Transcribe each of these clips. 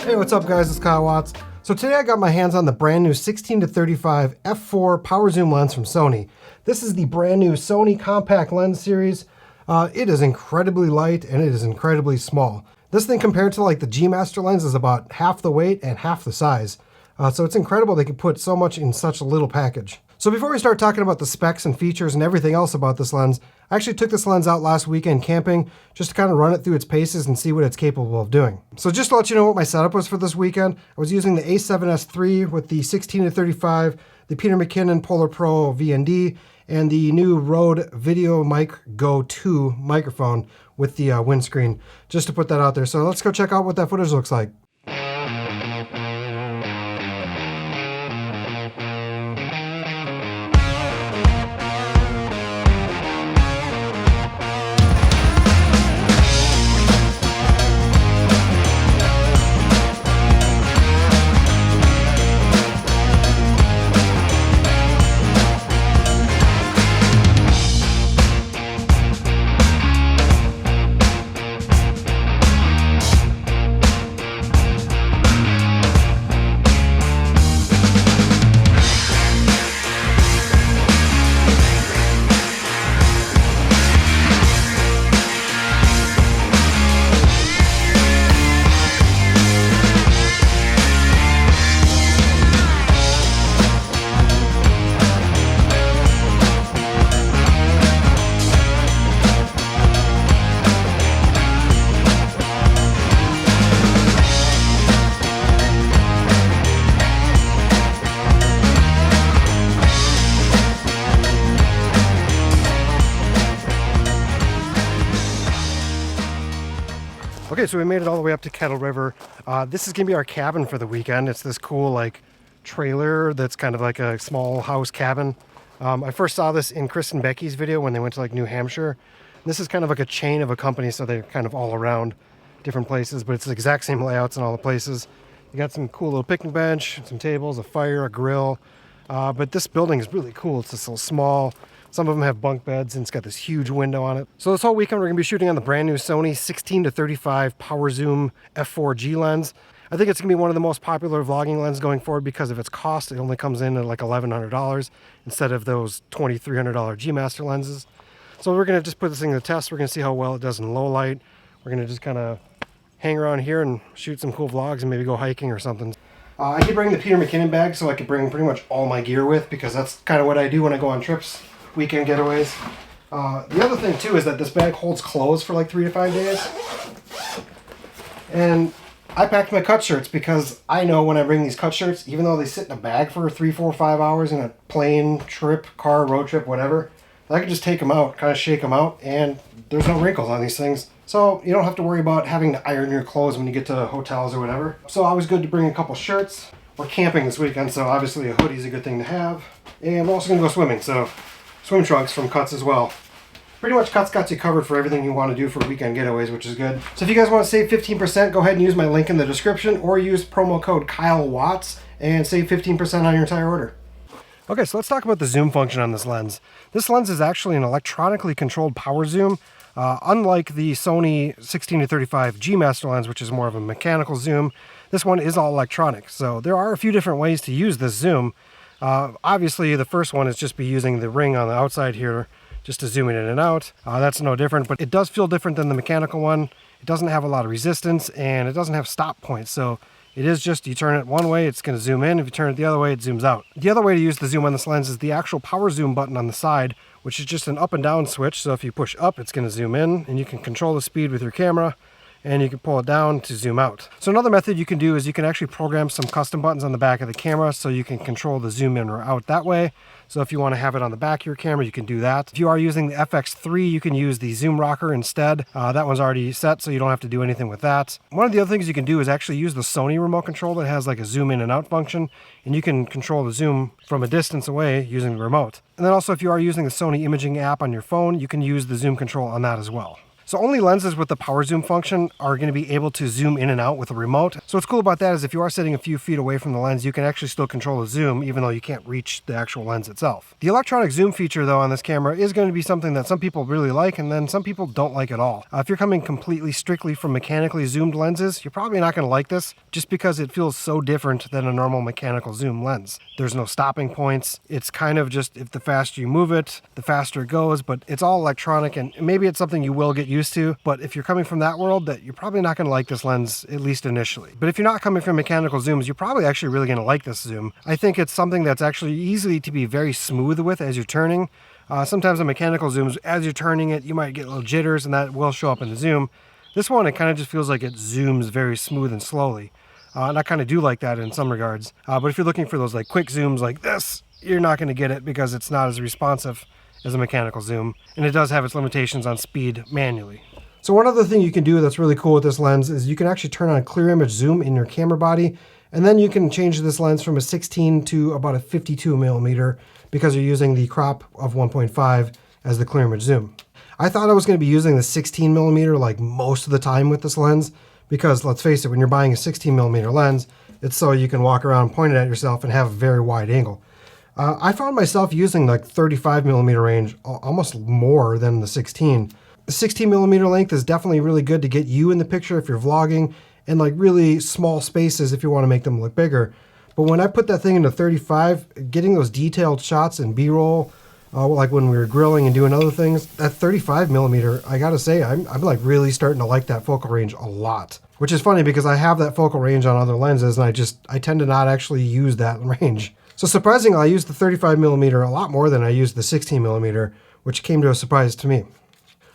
Hey, what's up guys, it's Kyle Watts. So today I got my hands on the brand new 16-35 f4 power zoom lens from Sony. This is the brand new Sony compact lens series. It is incredibly light and it is incredibly small. This thing compared to like the G Master lens is about half the weight and half the size. So it's incredible they could put so much in such a little package. So before we start talking about the specs and features and everything else about this lens, I actually took this lens out last weekend camping just to kind of run it through its paces and see what it's capable of doing. So just to let you know what my setup was for this weekend, I was using the A7S III with the 16-35, the Peter McKinnon Polar Pro VND, and the new Rode Video Mic Go 2 microphone with the windscreen, just to put that out there. So let's go check out what that footage looks like. Okay, so we made it all the way up to Kettle River. This is gonna be our cabin for the weekend. It's this cool like trailer that's kind of like a small house cabin. I first saw this in Chris and Becky's video when they went to like New Hampshire. This is kind of like a chain of a company, so they're kind of all around different places, but it's the exact same layouts in all the places. You got some cool little picnic bench, some tables, a fire, a grill. But this building is really cool. It's just so small. Some of them have bunk beds and it's got this huge window on it. So this whole weekend we're gonna be shooting on the brand new Sony 16-35 power zoom f4G lens. I think it's gonna be one of the most popular vlogging lenses going forward because of its cost. It only comes in at like $1,100 instead of those $2,300 G Master lenses. So we're gonna just put this thing to the test. We're gonna see how well it does in low light. We're gonna just kind of hang around here and shoot some cool vlogs and maybe go hiking or something. I did bring the Peter McKinnon bag so I could bring pretty much all my gear with, because that's kind of what I do when I go on trips. Weekend getaways. The other thing too is that this bag holds clothes for like 3 to 5 days. And I packed my cut shirts because I know when I bring these cut shirts, even though they sit in a bag for 3, 4, 5 hours in a plane trip, car, road trip, whatever, I can just take them out, kind of shake them out, and there's no wrinkles on these things. So you don't have to worry about having to iron your clothes when you get to hotels or whatever. So always good to bring a couple shirts. We're camping this weekend, so obviously a hoodie is a good thing to have. And we're also gonna go swimming, so swim trunks from Cuts as well. Pretty much Cuts got you covered for everything you want to do for weekend getaways, which is good. So if you guys want to save 15%, go ahead and use my link in the description or use promo code Kyle Watts and save 15% on your entire order. Okay, so let's talk about the zoom function on this lens. This lens is actually an electronically controlled power zoom. Unlike the Sony 16-35 G Master lens, which is more of a mechanical zoom, this one is all electronic. So there are a few different ways to use this zoom. Obviously the first one is just be using the ring on the outside here just to zoom in and out. That's no different, but it does feel different than the mechanical one. It doesn't have a lot of resistance and it doesn't have stop points. So it is just, you turn it one way, it's going to zoom in. If you turn it the other way, it zooms out. The other way to use the zoom on this lens is the actual power zoom button on the side, which is just an up and down switch. So if you push up, it's going to zoom in and you can control the speed with your camera. And you can pull it down to zoom out. So another method you can do is you can actually program some custom buttons on the back of the camera so you can control the zoom in or out that way. So if you want to have it on the back of your camera, you can do that. If you are using the FX3, you can use the zoom rocker instead. That one's already set, so you don't have to do anything with that. One of the other things you can do is actually use the Sony remote control that has like a zoom in and out function, and you can control the zoom from a distance away using the remote. And then also if you are using the Sony imaging app on your phone, you can use the zoom control on that as well. So only lenses with the power zoom function are going to be able to zoom in and out with a remote. So what's cool about that is if you are sitting a few feet away from the lens, you can actually still control the zoom even though you can't reach the actual lens itself. The electronic zoom feature though on this camera is going to be something that some people really like and then some people don't like at all. If you're coming completely strictly from mechanically zoomed lenses, you're probably not going to like this just because it feels so different than a normal mechanical zoom lens. There's no stopping points. It's kind of just if the faster you move it, the faster it goes, but it's all electronic and maybe it's something you will get used to, but if you're coming from that world, that you're probably not going to like this lens, at least initially. But if you're not coming from mechanical zooms, you're probably actually really going to like this zoom. I think it's something that's actually easy to be very smooth with as you're turning. Sometimes on mechanical zooms, as you're turning it, you might get little jitters and that will show up in the zoom. This one, it kind of just feels like it zooms very smooth and slowly. And I kind of do like that in some regards. But if you're looking for those like quick zooms like this, you're not going to get it because it's not as responsive as a mechanical zoom. And it does have its limitations on speed manually. So one other thing you can do that's really cool with this lens is you can actually turn on clear image zoom in your camera body, and then you can change this lens from a 16 to about a 52mm because you're using the crop of 1.5 as the clear image zoom. I thought I was going to be using the 16mm like most of the time with this lens because let's face it, when you're buying a 16mm lens, it's so you can walk around point it at yourself and have a very wide angle. I found myself using like 35mm range almost more than the 16. The 16mm length is definitely really good to get you in the picture if you're vlogging and like really small spaces if you want to make them look bigger. But when I put that thing into 35, getting those detailed shots in B-roll, like when we were grilling and doing other things, that 35mm, I gotta say, I'm like really starting to like that focal range a lot. Which is funny because I have that focal range on other lenses and I tend to not actually use that range. So surprisingly, I use the 35mm a lot more than I use the 16mm, which came to a surprise to me.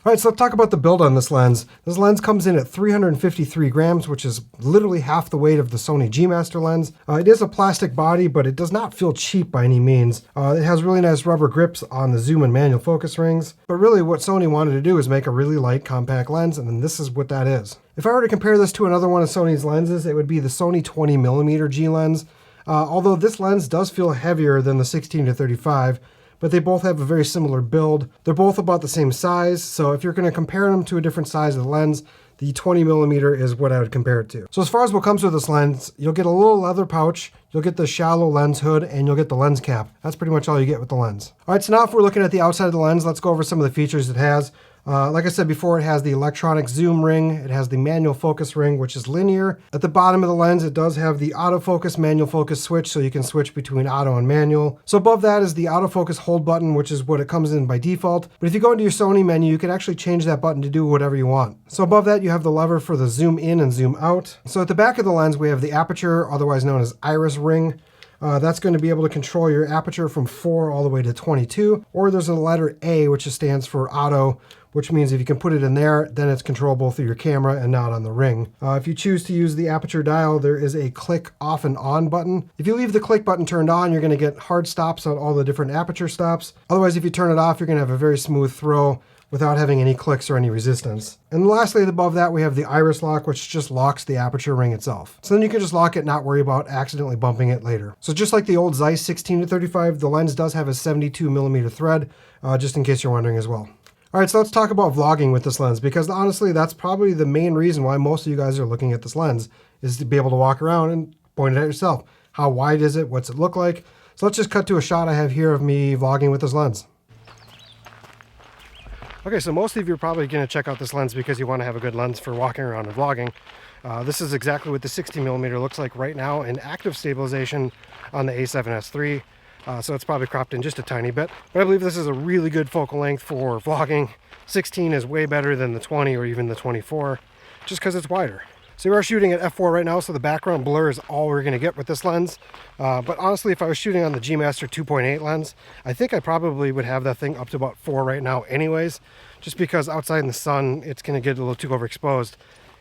All right, so let's talk about the build on this lens. This lens comes in at 353 grams, which is literally half the weight of the Sony G Master lens. It is a plastic body, but it does not feel cheap by any means. It has really nice rubber grips on the zoom and manual focus rings. But really what Sony wanted to do is make a really light compact lens, and then this is what that is. If I were to compare this to another one of Sony's lenses, it would be the Sony 20mm G lens. Although this lens does feel heavier than the 16-35, but they both have a very similar build. They're both about the same size, so if you're going to compare them to a different size of the lens, the 20mm is what I would compare it to. So as far as what comes with this lens, you'll get a little leather pouch, you'll get the shallow lens hood, and you'll get the lens cap. That's pretty much all you get with the lens. All right, so now if we're looking at the outside of the lens, let's go over some of the features it has. Like I said before, it has the electronic zoom ring, it has the manual focus ring, which is linear. At the bottom of the lens, it does have the autofocus, manual focus switch, so you can switch between auto and manual. So above that is the autofocus hold button, which is what it comes in by default. But if you go into your Sony menu, you can actually change that button to do whatever you want. So above that, you have the lever for the zoom in and zoom out. So at the back of the lens, we have the aperture, otherwise known as iris ring. That's going to be able to control your aperture from 4 all the way to 22, or there's a letter A, which stands for auto, which means if you can put it in there, then it's controllable through your camera and not on the ring. If you choose to use the aperture dial, there is a click off and on button. If you leave the click button turned on, you're going to get hard stops on all the different aperture stops. Otherwise, if you turn it off, you're going to have a very smooth throw without having any clicks or any resistance. And lastly, above that, we have the iris lock, which just locks the aperture ring itself. So then you can just lock it, not worry about accidentally bumping it later. So just like the old Zeiss 16-35, the lens does have a 72mm thread, just in case you're wondering as well. All right, so let's talk about vlogging with this lens, because honestly, that's probably the main reason why most of you guys are looking at this lens, is to be able to walk around and point it at yourself. How wide is it? What's it look like? So let's just cut to a shot I have here of me vlogging with this lens. Okay, so most of you are probably going to check out this lens because you want to have a good lens for walking around and vlogging. This is exactly what the 60mm looks like right now in active stabilization on the A7S III. So it's probably cropped in just a tiny bit. But I believe this is a really good focal length for vlogging. 16 is way better than the 20 or even the 24, just because it's wider. So we are shooting at f4 right now, so the background blur is all we're going to get with this lens. But honestly, if I was shooting on the G Master 2.8 lens, I think I probably would have that thing up to about 4 right now anyways, just because outside in the sun, it's going to get a little too overexposed,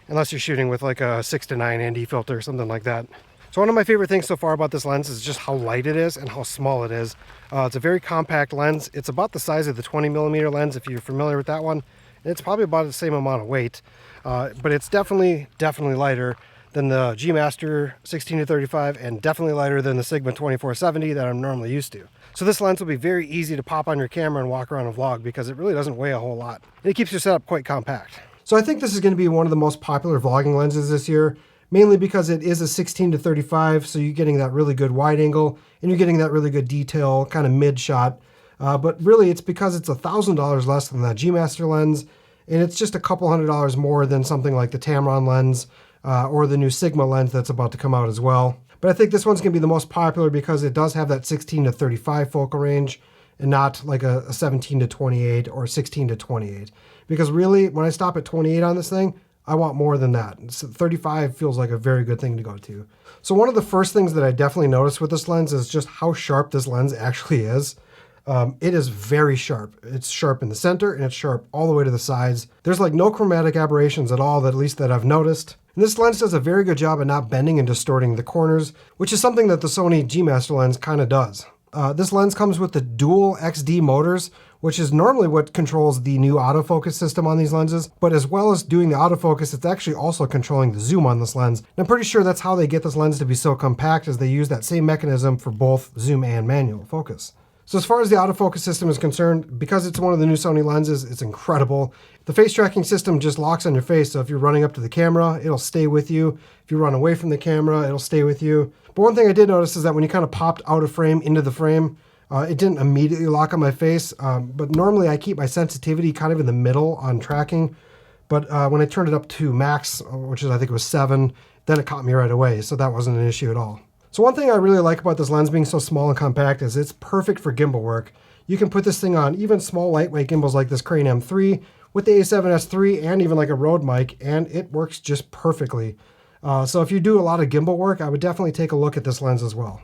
unless you're shooting with like a 6 to 9 ND filter or something like that. So one of my favorite things so far about this lens is just how light it is and how small it is. It's a very compact lens. It's about the size of the 20mm lens, if you're familiar with that one. And it's probably about the same amount of weight, but it's definitely lighter than the G Master 16-35 and definitely lighter than the Sigma 2470 that I'm normally used to. So this lens will be very easy to pop on your camera and walk around and vlog because it really doesn't weigh a whole lot. And it keeps your setup quite compact. So I think this is going to be one of the most popular vlogging lenses this year, mainly because it is a 16-35, so you're getting that really good wide angle and you're getting that really good detail, kind of mid shot. But really it's because it's $1,000 less than that G Master lens, and it's just a couple $100 more than something like the Tamron lens or the new Sigma lens that's about to come out as well. But I think this one's going to be the most popular because it does have that 16-35 focal range and not like a 17-28 or 16-28. Because really, when I stop at 28 on this thing, I want more than that. 35 feels like a very good thing to go to. So one of the first things that I definitely noticed with this lens is just how sharp this lens actually is. It is very sharp. It's sharp in the center and it's sharp all the way to the sides. There's like no chromatic aberrations at all, at least that I've noticed. And this lens does a very good job at not bending and distorting the corners, which is something that the Sony G Master lens kind of does. This lens comes with the dual XD motors, which is normally what controls the new autofocus system on these lenses. But as well as doing the autofocus, it's actually also controlling the zoom on this lens. And I'm pretty sure that's how they get this lens to be so compact, as they use that same mechanism for both zoom and manual focus. So as far as the autofocus system is concerned, because it's one of the new Sony lenses, it's incredible. The face tracking system just locks on your face, so if you're running up to the camera, it'll stay with you. If you run away from the camera, it'll stay with you. But one thing I did notice is that when you kind of popped out of frame into the frame, it didn't immediately lock on my face, but normally I keep my sensitivity kind of in the middle on tracking. But when I turned it up to max, which is I think it was 7, then it caught me right away, so that wasn't an issue at all. So one thing I really like about this lens being so small and compact is it's perfect for gimbal work. You can put this thing on even small lightweight gimbals like this Crane M3 with the A7S III and even like a Rode mic, and it works just perfectly. So if you do a lot of gimbal work, I would definitely take a look at this lens as well.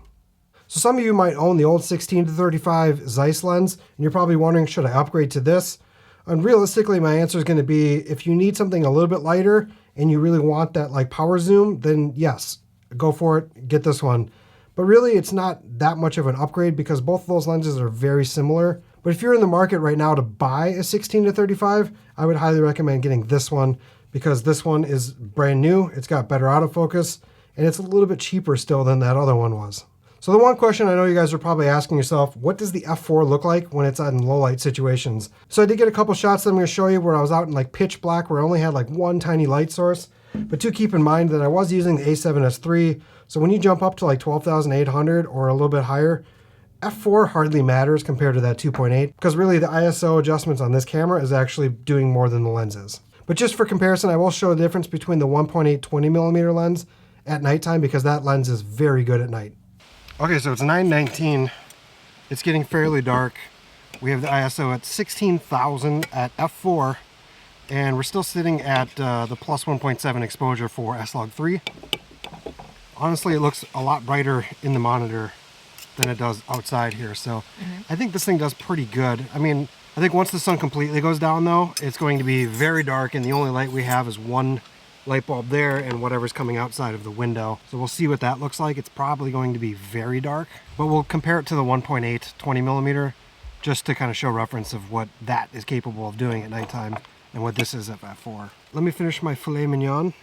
So some of you might own the old 16-35 Zeiss lens, and you're probably wondering, should I upgrade to this? And realistically, my answer is going to be, if you need something a little bit lighter and you really want that like power zoom, then yes, go for it, get this one. But really, it's not that much of an upgrade because both of those lenses are very similar. But if you're in the market right now to buy a 16-35, I would highly recommend getting this one because this one is brand new, it's got better autofocus, and it's a little bit cheaper still than that other one was. So the one question I know you guys are probably asking yourself, what does the f4 look like when it's in low light situations? So I did get a couple shots that I'm going to show you where I was out in like pitch black where I only had like one tiny light source. But do keep in mind that I was using the A7S III, so when you jump up to like 12,800 or a little bit higher, f4 hardly matters compared to that 2.8, because really the ISO adjustments on this camera is actually doing more than the lens is. But just for comparison, I will show the difference between the 1.8 20mm lens at nighttime, because that lens is very good at night. Okay, so it's 9:19. It's getting fairly dark. We have the ISO at 16,000 at f4. And we're still sitting at the plus 1.7 exposure for S-Log3. Honestly, it looks a lot brighter in the monitor than it does outside here. So I think this thing does pretty good. I mean, I think once the sun completely goes down though, it's going to be very dark, and the only light we have is one light bulb there and whatever's coming outside of the window. So we'll see what that looks like. It's probably going to be very dark, but we'll compare it to the 1.8 20mm just to kind of show reference of what that is capable of doing at nighttime and what this is at f4. Let me finish my filet mignon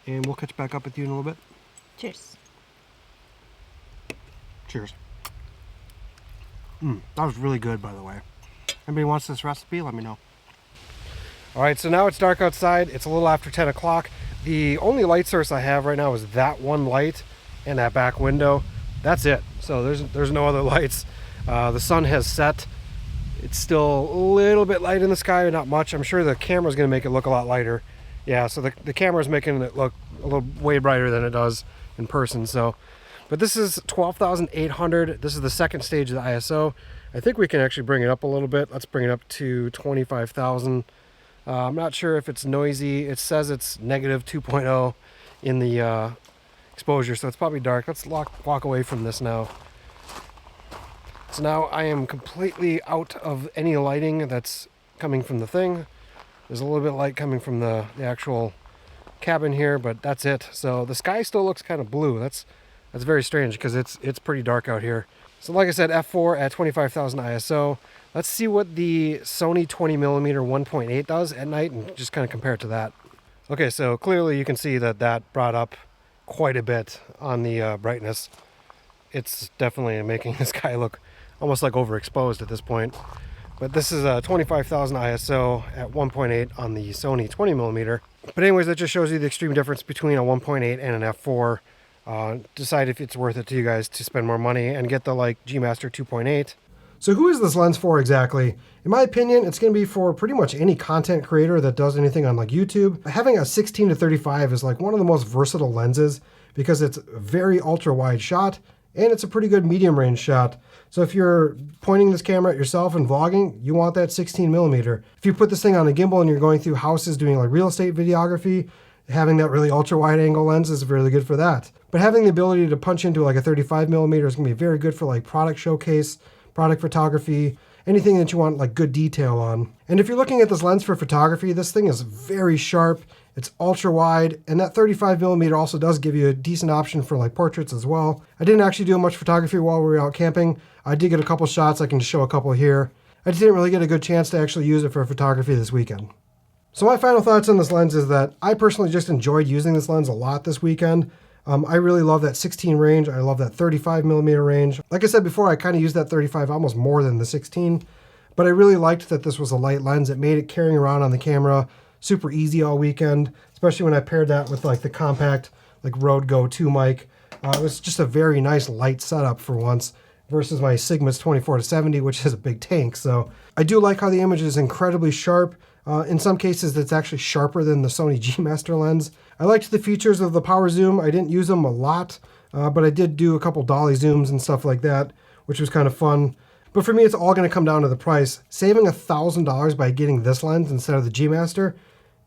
and we'll catch back up with you in a little bit. Cheers. Cheers. That was really good, by the way. Anybody wants this recipe, let me know. All right, so now it's dark outside. It's a little after 10 o'clock. The only light source I have right now is that one light and that back window. That's it. So there's no other lights. The sun has set. It's still a little bit light in the sky, not much. I'm sure the camera's going to make it look a lot lighter. Yeah, so the camera's making it look a little way brighter than it does in person. So, but this is 12,800. This is the second stage of the ISO. I think we can actually bring it up a little bit. Let's bring it up to 25,000. I'm not sure if it's noisy. It says it's negative 2.0 in the exposure, so it's probably dark. Let's walk away from this now. So now I am completely out of any lighting that's coming from the thing. There's a little bit of light coming from the actual cabin here, but that's it. So the sky still looks kind of blue. That's very strange because it's pretty dark out here. So like I said, f4 at 25,000 ISO. Let's see what the Sony 20mm 1.8 does at night and just kind of compare it to that. Okay, so clearly you can see that brought up quite a bit on the brightness. It's definitely making the sky look almost like overexposed at this point. But this is a 25,000 ISO at 1.8 on the Sony 20mm. But anyways, that just shows you the extreme difference between a 1.8 and an f4. Decide if it's worth it to you guys to spend more money and get the like G Master 2.8. So who is this lens for exactly? In my opinion, it's going to be for pretty much any content creator that does anything on like YouTube. Having a 16-35 is like one of the most versatile lenses because it's a very ultra wide shot and it's a pretty good medium range shot. So if you're pointing this camera at yourself and vlogging, you want that 16mm. If you put this thing on a gimbal and you're going through houses doing like real estate videography, having that really ultra wide angle lens is really good for that. But having the ability to punch into like a 35mm is going to be very good for like product showcase, product photography, anything that you want like good detail on. And if you're looking at this lens for photography, this thing is very sharp, it's ultra wide, and that 35mm also does give you a decent option for like portraits as well. I didn't actually do much photography while we were out camping. I did get a couple shots, I can show a couple here. I just didn't really get a good chance to actually use it for photography this weekend. So my final thoughts on this lens is that I personally just enjoyed using this lens a lot this weekend. I really love that 16 range. I love that 35mm range. Like I said before, I kind of used that 35 almost more than the 16, but I really liked that this was a light lens. It made it carrying around on the camera super easy all weekend, especially when I paired that with like the compact like Rode Go 2 mic. It was just a very nice light setup for once versus my Sigma's 24-70, which is a big tank. So I do like how the image is incredibly sharp. In some cases, it's actually sharper than the Sony G Master lens. I liked the features of the power zoom. I didn't use them a lot, but I did do a couple dolly zooms and stuff like that, which was kind of fun. But for me, it's all going to come down to the price. Saving $1,000 by getting this lens instead of the G Master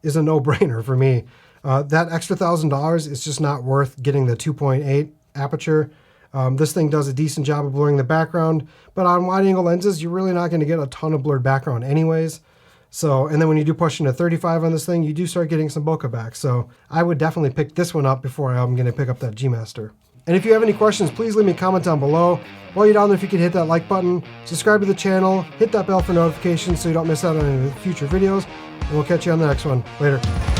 is a no-brainer for me. That extra $1,000 is just not worth getting the 2.8 aperture. This thing does a decent job of blurring the background, but on wide-angle lenses, you're really not going to get a ton of blurred background anyways. So, and then when you do push into 35 on this thing, you do start getting some bokeh back. So I would definitely pick this one up before I'm going to pick up that G Master. And if you have any questions, please leave me a comment down below. While you're down there, if you could hit that like button, subscribe to the channel, hit that bell for notifications so you don't miss out on any of the future videos, and we'll catch you on the next one. Later.